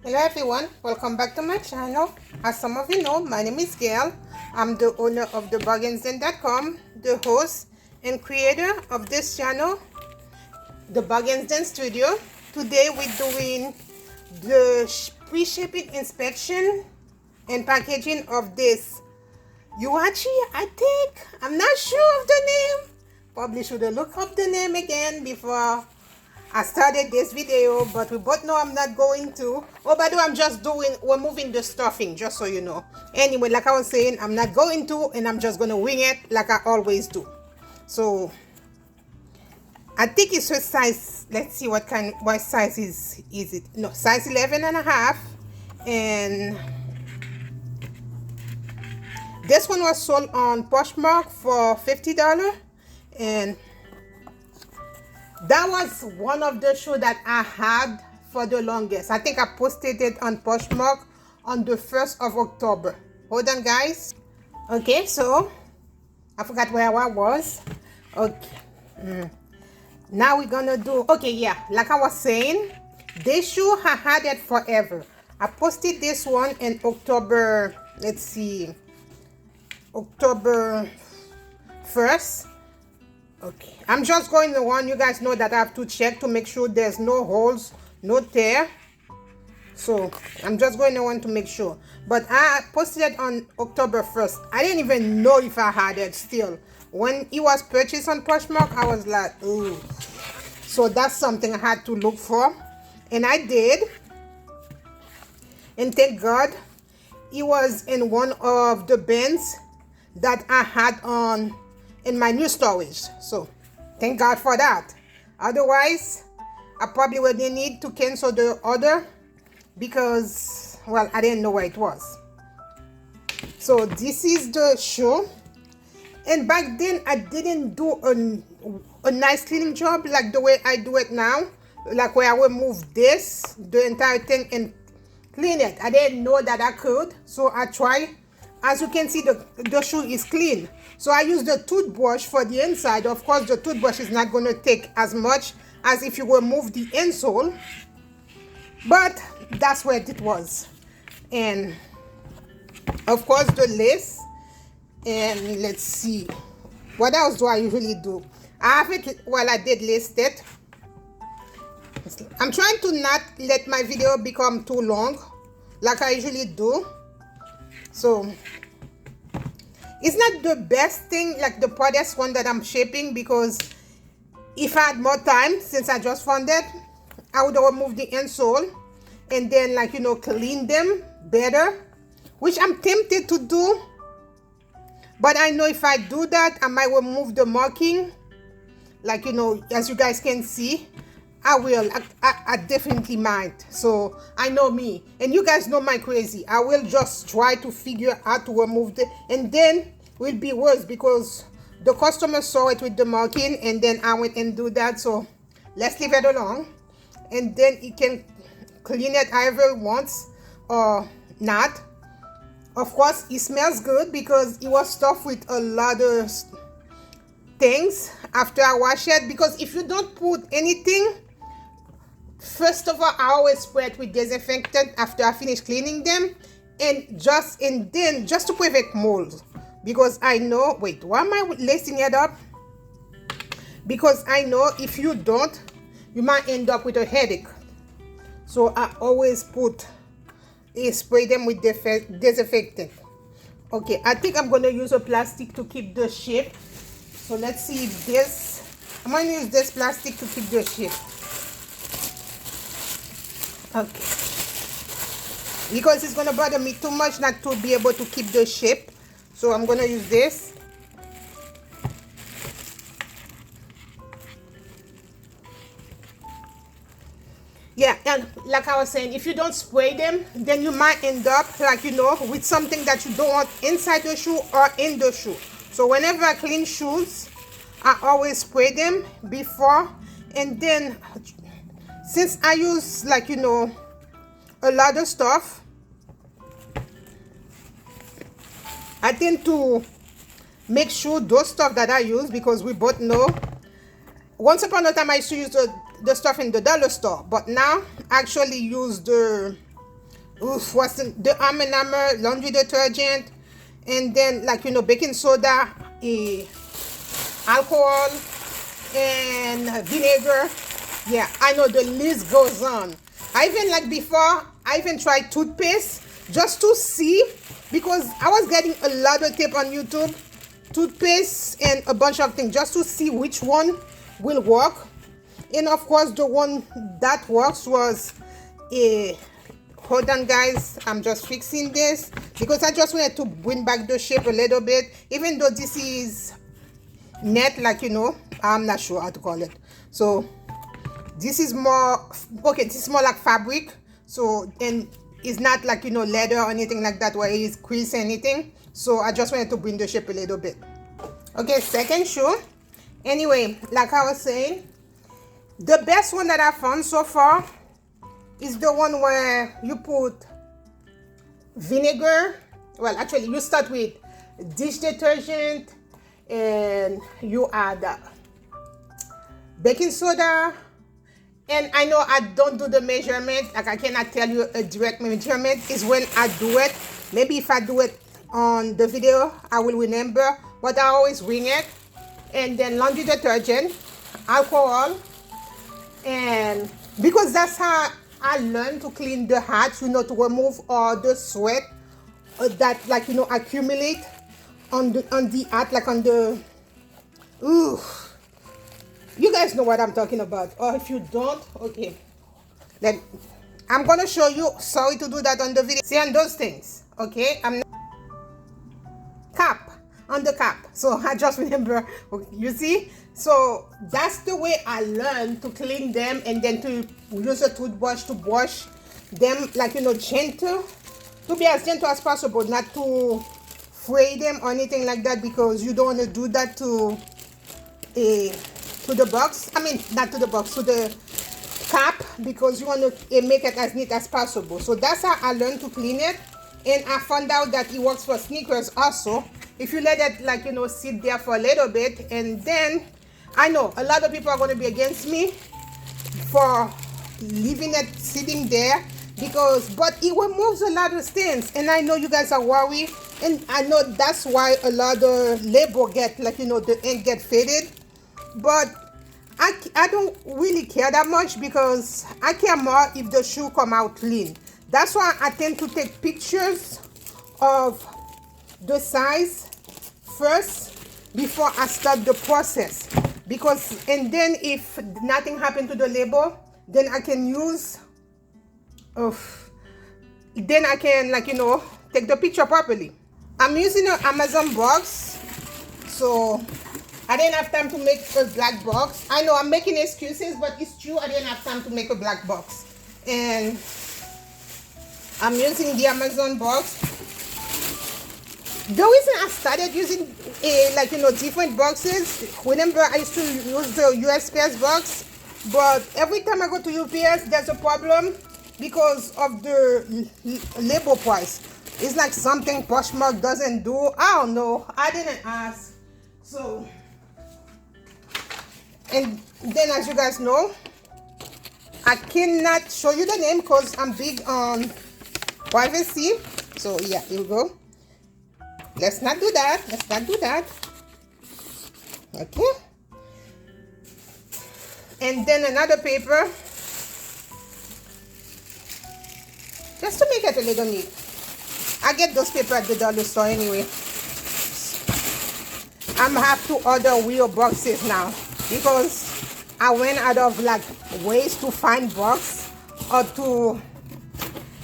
Hello everyone, welcome back to my channel. As some of you know, my name is Gail. I'm the owner of thebargainsden.com, the host and creator of this channel, the Bargains Den Studio. Today we're doing the pre-shipping inspection and packaging of this Huarache, I think. I'm not sure of the name. Probably should have looked up the name again before I started this video, but we both know I'm not going to. Oh, by the way, we're moving the stuffing, just so you know. Anyway, like I was saying, I'm not going to, and I'm just going to wing it like I always do. So, I think it's a size, let's see what size is it? No, size 11 and a half. And this one was sold on Poshmark for $50. And that was one of the shoes that I had for the longest. I think I posted it on Poshmark on the 1st of October. Hold on, guys. Okay, so I forgot where I was. Okay. Now we're gonna do, okay, yeah, like I was saying, this shoe I had it forever. I posted this one in October, let's see, October 1st. Okay, I'm just going to warn you guys know that I have to check to make sure there's no holes, no tear. So I'm just going to want to make sure. But I posted it on October 1st. I didn't even know if I had it still. When it was purchased on Poshmark, I was like, ooh. So that's something I had to look for. And I did. And thank God, it was in one of the bins that I had on in my new storage. So thank God for that. Otherwise, I probably would need to cancel the order because, well, I didn't know where it was. So this is the shoe. And back then, I didn't do a nice cleaning job like the way I do it now. Like where I will move this, the entire thing, and clean it. I didn't know that I could. So I tried. As you can see, the shoe is clean. So I use the toothbrush for the inside. Of course, the toothbrush is not going to take as much as if you remove the insole. But that's where it was. And of course, the lace. And let's see. What else do I usually do? I have it, well, I did list it. I'm trying to not let my video become too long like I usually do. So it's not the best thing, like the proudest one that I'm shaping, because if I had more time, since I just found it, I would remove the insole and then, like, you know, clean them better, which I'm tempted to do. But I know if I do that, I might remove the marking. Like, you know, as you guys can see, I will. I definitely might. So I know me, and you guys know my crazy. I will just try to figure out to remove it, and then it will be worse because the customer saw it with the marking, and then I went and do that. So let's leave it alone, and then he can clean it however he wants or not. Of course, it smells good because it was stuffed with a lot of things after I wash it. Because if you don't put anything, first of all, I always spray it with disinfectant after I finish cleaning them, and then just to prevent mold. Because I know, wait, why am I lacing it up? Because I know if you don't, you might end up with a headache. So I always spray them with disinfectant. Okay, I think I'm gonna use a plastic to keep the shape. So let's see if this, I'm gonna use this plastic to keep the shape. Okay, because it's gonna bother me too much not to be able to keep the shape, so I'm gonna use this. Yeah, and like I was saying, if you don't spray them, then you might end up, like, you know, with something that you don't want inside the shoe or in the shoe. So whenever I clean shoes, I always spray them before. And then since I use, like, you know, a lot of stuff, I tend to make sure those stuff that I use, because we both know, once upon a time I used to use the stuff in the dollar store, but now I actually use the oof, what's the Arm & Hammer laundry detergent, and then like, you know, baking soda, alcohol, and vinegar. Yeah, I know the list goes on. I even, like before, I even tried toothpaste just to see, because I was getting a lot of tip on YouTube, toothpaste and a bunch of things, just to see which one will work. And of course, the one that works was a, hold on guys, I'm just fixing this because I just wanted to bring back the shape a little bit, even though this is net, like, you know, I'm not sure how to call it. So this is more, okay, this is more like fabric. So, and it's not like, you know, leather or anything like that where it's crease or anything. So I just wanted to bring the shape a little bit. Okay, second shoe. Anyway, like I was saying, the best one that I found so far is the one where you put vinegar. Well, actually, you start with dish detergent and you add baking soda. And I know I don't do the measurement, like I cannot tell you a direct measurement. Is when I do it. Maybe if I do it on the video, I will remember, but I always wing it. And then laundry detergent, alcohol, and because that's how I learned to clean the hats, you know, to remove all the sweat that, like, you know, accumulate on the hat, like on the, ooh. You guys know what I'm talking about, or if you don't, okay, then I'm gonna show you. Sorry to do that on the video. See, on those things, okay, I'm not cap on the cap. So I just remember, you see, so that's the way I learned to clean them, and then to use a toothbrush to brush them, like, you know, gentle, to be as gentle as possible, not to fray them or anything like that, because you don't want to do that to the box. I mean, not to the box, to the cap, because you want to make it as neat as possible. So that's how I learned to clean it, and I found out that it works for sneakers also. If you let it, like, you know, sit there for a little bit, and then I know a lot of people are going to be against me for leaving it sitting there, because, but it removes a lot of stains, and I know you guys are worried, and I know that's why a lot of label get, like, you know, the ink get faded. But I don't really care that much, because I care more if the shoe come out clean. That's why I tend to take pictures of the size first before I start the process, because, and then if nothing happened to the label, then I can use, then I can, like, you know, take the picture properly. I'm using an Amazon box, so I didn't have time to make a black box. I know I'm making excuses, but it's true, I didn't have time to make a black box. And I'm using the Amazon box. The reason I started using like, you know, different boxes, remember I used to use the USPS box, but every time I go to UPS, there's a problem because of the label price. It's like something Poshmark doesn't do. I don't know, I didn't ask. So, and then, as you guys know, I cannot show you the name because I'm big on privacy. So yeah, here we go. Let's not do that. Let's not do that. Okay. And then another paper, just to make it a little neat. I get those paper at the dollar store anyway. I'm gonna have to order real boxes now, because I went out of like ways to find box, or to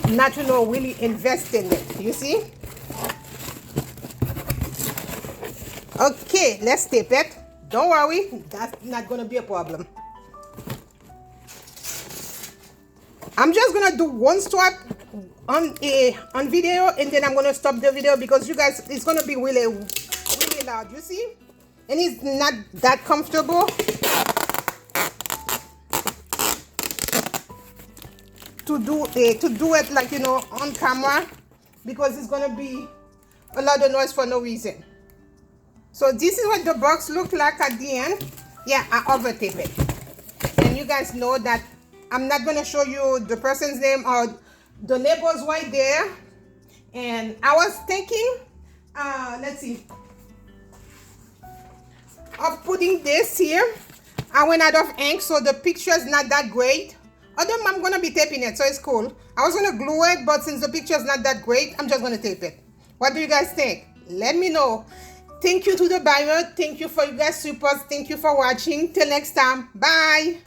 not, you know, really invest in it. You see? Okay, let's tape it. Don't worry, that's not gonna be a problem. I'm just gonna do one swap on video, and then I'm gonna stop the video because you guys, it's gonna be really loud. You see, and it's not that comfortable to do it like, you know, on camera, because it's gonna be a lot of noise for no reason. So this is what the box looked like at the end. Yeah, I over tape it, and you guys know that I'm not gonna show you the person's name or The label's right there. And I was thinking, let's see, of putting this here. I went out of ink, so the picture is not that great. Although I'm gonna be taping it, so it's cool. I was gonna glue it, but since the picture is not that great, I'm just gonna tape it. What do you guys think? Let me know. Thank you to the buyer. Thank you for you guys' support. Thank you for watching. Till next time. Bye.